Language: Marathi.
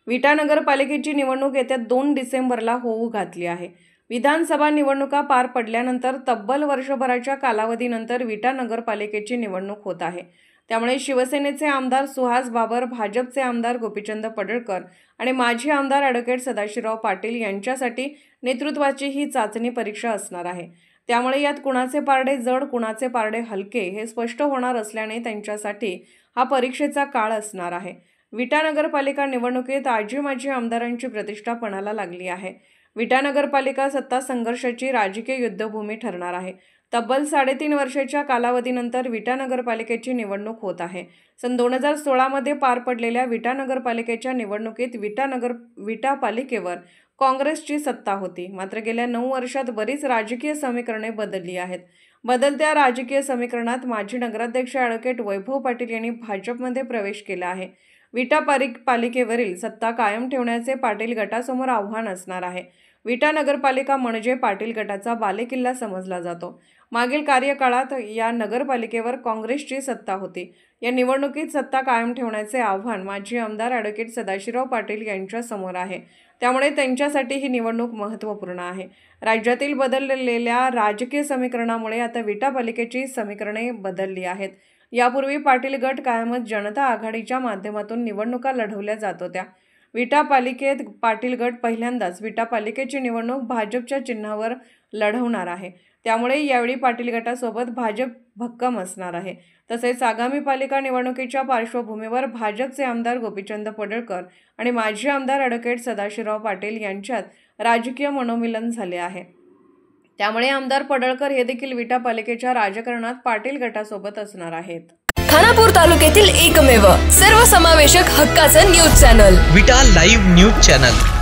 विटा नगरपालिकेची निवडणूक येत्या 2 डिसेंबरला होऊ घातली आहे। विधानसभा निवडणुका पार पडल्यानंतर तब्बल वर्षभराच्या कालावधीनंतर विटा नगरपालिकेची निवडणूक होत आहे। त्यामुळे शिवसेनेचे आमदार सुहास बाबर, भाजपचे आमदार गोपीचंद पडळकर आणि माजी आमदार ॲडव्होकेट सदाशिवराव पाटील यांच्यासाठी नेतृत्वाची ही चाचणी परीक्षा असणार आहे। त्यामुळे यात कुणाचे पारडे जड, कुणाचे पारडे हलके हे स्पष्ट होणार असल्याने त्यांच्यासाठी हा परीक्षेचा काळ असणार आहे। विटा नगरपालिका निवडणुकीत आजी माजी आमदारांची प्रतिष्ठा पणाला लागली आहे। विटा नगरपालिका सत्ता संघर्षाची राजकीय युद्धभूमी ठरणार आहे। तब्बल 3.5 वर्षाच्या कालावधीनंतर विटा नगरपालिकेची निवडणूक होत आहे। सन 2016 मध्ये पार पडलेल्या विटा नगरपालिकेच्या निवडणुकीत विटा पालिकेवर काँग्रेसची सत्ता होती। मात्र गेल्या 9 वर्षात बरीच राजकीय समीकरणे बदलली आहेत। बदलत्या राजकीय समीकरणात माजी नगराध्यक्ष ॲडव्होकेट वैभव पाटील यांनी भाजपमध्ये प्रवेश केला आहे। विटा पालिकेवरील सत्ता कायम ठेवण्याचे पाटील गटासमोर आव्हान असणार आहे। विटा नगरपालिका म्हणजे पाटील गटाचा बालेकिल्ला समजला जातो। मागील कार्यकाळात या नगरपालिकेवर काँग्रेसची सत्ता होती। या निवडणुकीत सत्ता कायम ठेवण्याचे आव्हान माजी आमदार ॲडव्होकेट सदाशिवराव पाटील यांच्या समोर आहे। त्यामुळे त्यांच्यासाठी ही निवडणूक महत्त्वपूर्ण आहे। राज्यातील बदललेल्या राजकीय समीकरणामुळे आता विटा पालिकेची समीकरणे बदलली आहेत। यापूर्वी पाटील गट कायमच जनता आघाडीच्या माध्यमातून निवडणुका लढवल्या जात होत्या। विटा पालिकेत पाटील गट पहिल्यांदाच विटा पालिकेची निवडणूक भाजपच्या चिन्हावर लढवणार आहे। त्यामुळे यावेळी पाटील गटासोबत भाजप भक्कम असणार आहे। तसेच आगामी पालिका निवडणुकीच्या पार्श्वभूमीवर भाजपचे आमदार गोपीचंद पडळकर आणि माजी आमदार ॲडव्होकेट सदाशिवराव पाटील यांच्यात राजकीय मनोमिलन झाले आहे। त्यामुळे आमदार पडळकर हे देखील विटा पालिकेच्या राजकारणात पाटील गटासोबत असणार आहेत। खानापूर तालुक्यातील एकमेव सर्वसमावेशक हक्काचं न्यूज चॅनल विटा लाईव्ह न्यूज चॅनल।